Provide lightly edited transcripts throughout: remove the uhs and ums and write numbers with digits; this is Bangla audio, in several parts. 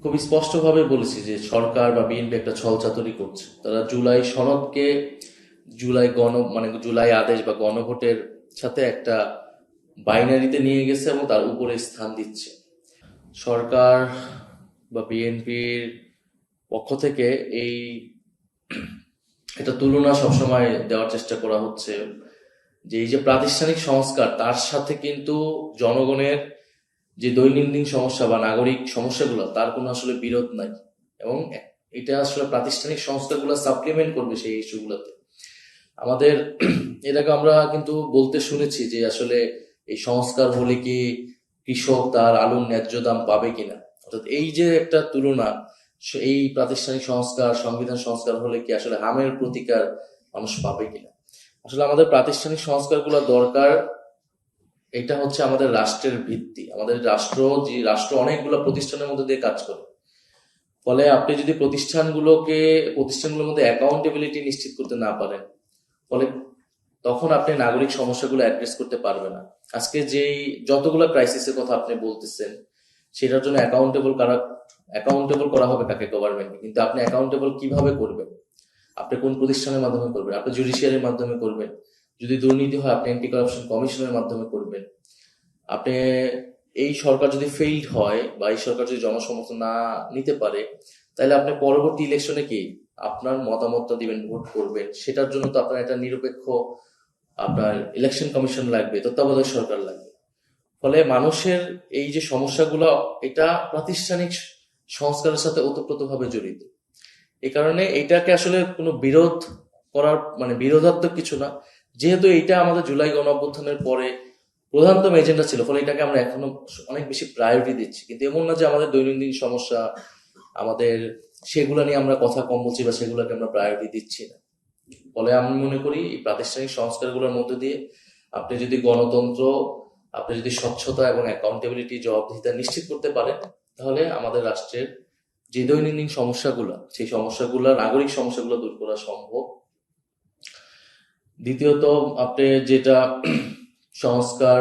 খুবই স্পষ্টভাবে বলেছি যে সরকার বা বিএনপি একটা ছলচাতুরি করছে। তারা জুলাই সনদকে জুলাই আদেশ বা গণভোটের সাথে একটা বাইনারিতে নিয়ে গেছে এবং তার উপরে স্থান দিচ্ছে। সরকার বা বিএনপির পক্ষ থেকে এটা তুলনা সবসময় দেওয়ার চেষ্টা করা হচ্ছে যে এই যে প্রাতিষ্ঠানিক সংস্কার তার সাথে কিন্তু জনগণের যে দৈনন্দিন সমস্যা বা নাগরিক সমস্যাগুলো তার কোনো আসলে বিরোধ নাই, এবং এটা আসলে প্রাতিষ্ঠানিক সংস্কারগুলো সাপ্লিমেন্ট করবে সেই ইস্যুগুলোতে। আমাদের এটাকে আমরা কিন্তু বলতে শুনেছি যে আসলে এই সংস্কার হলে কি কৃষক তার আলুর ন্যায্য দাম পাবে কিনা, অর্থাৎ এই যে একটা তুলনা, এই প্রাতিষ্ঠানিক সংস্কার সংবিধান সংস্কার হলে কি আসলে হামের প্রতিকার মানুষ পাবে কিনা। আসলে আমাদের প্রাতিষ্ঠানিক সংস্কারগুলো দরকার। এটা হচ্ছে আমাদের রাষ্ট্রের ভিত্তি। আমাদের রাষ্ট্র অনেকগুলো প্রতিষ্ঠানের মধ্যে দিয়ে কাজ করে। ফলে আপনি যদি প্রতিষ্ঠানগুলোর মধ্যে অ্যাকাউন্টেবিলিটি নিশ্চিত করতে না পারেন, ফলে তখন আপনি নাগরিক সমস্যাগুলো অ্যাড্রেস করতে পারবে না। আজকে যতগুলো ক্রাইসিসের কথা আপনি বলতেছেন, সেটার জন্য অ্যাকাউন্টেবল করা হবে কাকে? গভর্নমেন্টকে। কিন্তু আপনি অ্যাকাউন্টেবল কিভাবে করবেন? আপনি কোন প্রতিষ্ঠানের মাধ্যমে করবেন? আপনি জুডিশিয়ারির মাধ্যমে করবেন। যদি দুর্নীতি হয় আপনি অ্যান্টি কারাপশন কমিশনের মাধ্যমে করবেন। আপনি এই সরকার যদি ফেইল্ড হয় বা এই সরকার যদি জনসমর্থন না নিতে পারে, তাহলে আপনি পরবর্তী ইলেকশনে কি আপনার মতামতটা দিবেন, ভোট করবেন? সেটার জন্য তো আপনার একটা নিরপেক্ষ আপনার ইলেকশন কমিশন লাগবে, তত্ত্বাবধায়ক সরকার লাগবে। ফলে মানুষের এই যে সমস্যাগুলো, এটা প্রাতিষ্ঠানিক সংস্কারের সাথে ওতপ্রোতভাবে জড়িত। এই কারণে এটাকে আসলে কোনো বিরোধাত্মক কিছু না। যেহেতু এটা আমাদের জুলাই গণ অভ্যুত্থানের পরে প্রধানতম এজেন্ডা ছিল, ফলে এটাকে আমরা এখনো অনেক বেশি প্রায়োরিটি দিচ্ছি। কিন্তু এমন না যে আমাদের দৈনন্দিন সমস্যা আমাদের সেগুলো নিয়ে আমরা কথা কম বলছি বা সেগুলোকে আমরা প্রায়োরিটি দিচ্ছি না। ফলে আমি মনে করি এই প্রাতিষ্ঠানিক সংস্কারগুলোর মধ্যে দিয়ে আপনি যদি গণতন্ত্র, আপনি যদি স্বচ্ছতা এবং অ্যাকাউন্টেবিলিটি, জবাবদিহিতা নিশ্চিত করতে পারেন, তাহলে আমাদের রাষ্ট্রের যে দৈনন্দিন সমস্যাগুলো, সেই সমস্যাগুলো, নাগরিক সমস্যাগুলো দূর করা সম্ভব। দ্বিতীয়ত, আপনি যেটা সংস্কার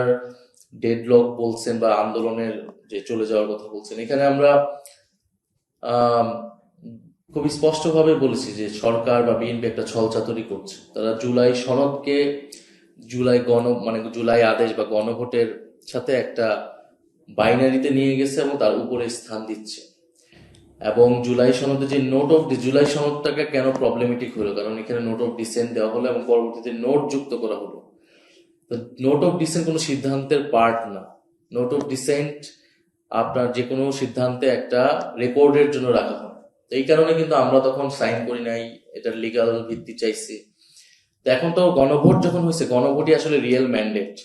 ডেডলক বলছেন বা আন্দোলনের যে চলে যাওয়ার কথা বলছেন, এখানে আমরা আহ খুবই স্পষ্টভাবে বলেছি যে সরকার বা বিএনপি একটা ছলচাতুরি করছে। তারা জুলাই সনদকে জুলাই আদেশ বা গণভোটের সাথে একটা বাইনারিতে নিয়ে গেছে এবং তার উপরে স্থান দিচ্ছে। এবং জুলাই সনদটাকে কেন প্রবলেমেটিক হলো, কারণ এখানে নোট অফ ডিসেন্ট দেওয়া হলো এবং পরবর্তীতে নোট যুক্ত করা হলো। তো নোট অফ ডিসেন্ট কোনো সিদ্ধান্তের পার্ট না। নোট অফ ডিসেন্ট আপনার যে কোনো সিদ্ধান্তে একটা রেকর্ডের জন্য রাখা হয়। তো এই কারণে কিন্তু আমরা তখন সাইন করি নাই, এটার লিগাল ভিত্তি চাইছি। তো এখন তো গণভোট যখন হয়েছে, ভোটই আসলে রিয়েল ম্যান্ডেট।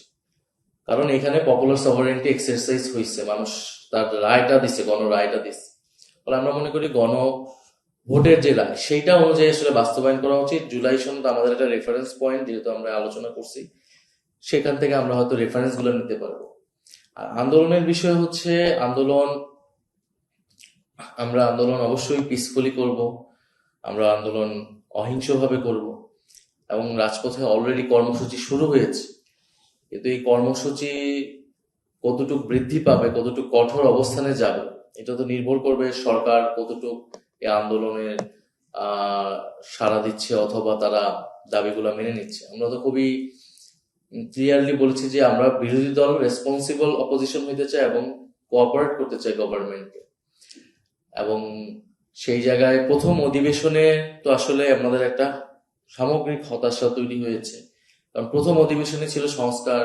কারণ এখানে পপুলার সভারেন্টি এক্সারসাইজ হয়েছে, মানুষ তার রায়টা দিচ্ছে, গণরায়টা দিচ্ছে। ফলে আমরা মনে করি ভোটের যে রায়, সেইটা অনুযায়ী আসলে বাস্তবায়ন করা উচিত। জুলাই সনদ আমাদের একটা রেফারেন্স পয়েন্ট, যেহেতু আমরা আলোচনা করছি, সেখান থেকে আমরা হয়তো রেফারেন্স গুলো নিতে পারবো। আর আন্দোলনের বিষয় হচ্ছে, আমরা আন্দোলন অবশ্যই পিসফুলি করব। আমরা আন্দোলন অহিংসভাবে করব এবং রাজপথে অলরেডি কর্মসূচি শুরু হয়েছে। কিন্তু এই কর্মসূচি কতটুকু বৃদ্ধি পাবে, কতটুকু কঠোর অবস্থানে যাবে, এটা তো নির্ভর করবে সরকার কতটুকু এই আন্দোলনের সাড়া দিচ্ছে অথবা তারা দাবিগুলো মেনে নিচ্ছে। আমরা তো খুবই ক্লিয়ারলি বলেছি যে আমরা বিরোধী দল রেসপন্সিবল অপোজিশন হইতে চাই এবং কোঅপারেট করতে চাই গভর্নমেন্টকে। এবং সেই জায়গায় প্রথম অধিবেশনে তো আসলে আমাদের একটা সামগ্রিক হতাশা তৈরি হয়েছে। কারণ প্রথম অধিবেশনে ছিল সংস্কার,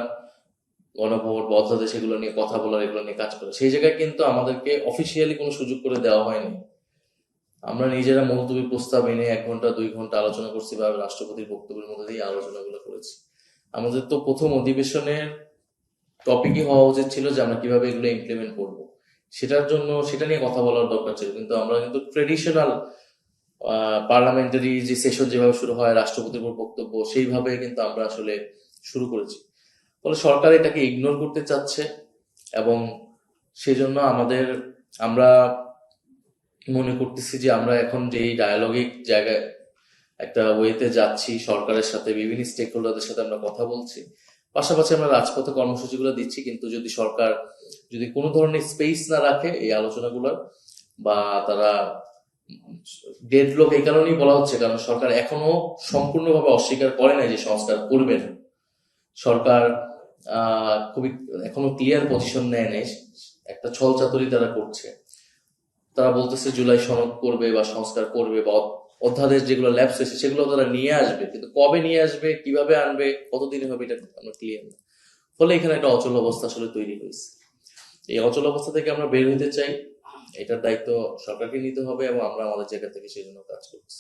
গণভোট, বদ্ধদেশ, এগুলো নিয়ে কথা বলার, এগুলো নিয়ে কাজ করা। সেই জায়গায় কিন্তু আমাদেরকে অফিসিয়ালি কোনো সুযোগ করে দেওয়া হয়নি। আমরা নিজেরা মুলতবি প্রস্তাব এনে 1 ঘন্টা 2 ঘন্টা আলোচনা করছি বা রাষ্ট্রপতির বক্তব্যের মধ্যে দিয়ে আলোচনাগুলো করেছি। আমাদের তো প্রথম অধিবেশনের টপিকই হওয়া উচিত ছিল যে আমরা কিভাবে এগুলো ইমপ্লিমেন্ট করবো। সেটা নিয়ে কথা বলার দরকার ছিল। কিন্তু আমরা কিন্তু ট্রেডিশনাল পার্লামেন্টারি যে সেশন যেভাবে শুরু হয়, রাষ্ট্রপতির উপর বক্তব্য, সেইভাবে কিন্তু আমরা আসলে শুরু করেছি। ফলে সরকার এটাকে ইগনোর করতে চাচ্ছে এবং সেই জন্য আমরা মনে করতেছি যে আমরা এখন যে ডায়ালগিক জায়গায় একটা ওয়েতে যাচ্ছি, সরকারের সাথে বিভিন্ন স্টেক হোল্ডারদের সাথে আমরা কথা বলছি, পাশাপাশি আমরা রাজপথে কর্মসূচিগুলো দিচ্ছি। কিন্তু যদি সরকার কোনো ধরনের স্পেস না রাখে এই আলোচনাগুলোর, বা তারা ডেডলক এই কারণেই বলা হচ্ছে কারণ সরকার এখনো সম্পূর্ণভাবে অস্বীকার করে নাই যে সংস্কার করবে না। সরকার খুবই এখনো ক্লিয়ার পজিশন নেয় নাই, একটা ছলচাতুরি তারা করছে। তারা বলতেছে জুলাই সনদ করবে বা সংস্কার করবে বা অধ্যাদেশ যেগুলো ল্যাপস হয়েছে সেগুলো তারা নিয়ে আসবে, কিন্তু কবে নিয়ে আসবে, কিভাবে আনবে, কতদিনে হবে, এটা আমরা ক্লিয়ার না। ফলে এখানে একটা অচল অবস্থা আসলে তৈরি হয়েছে। এই অচল অবস্থা থেকে আমরা বের হতে চাই, এটার দায়িত্ব সরকারকে নিতে হবে এবং আমরা আমাদের জায়গা থেকে সেই জন্য কাজ করছি।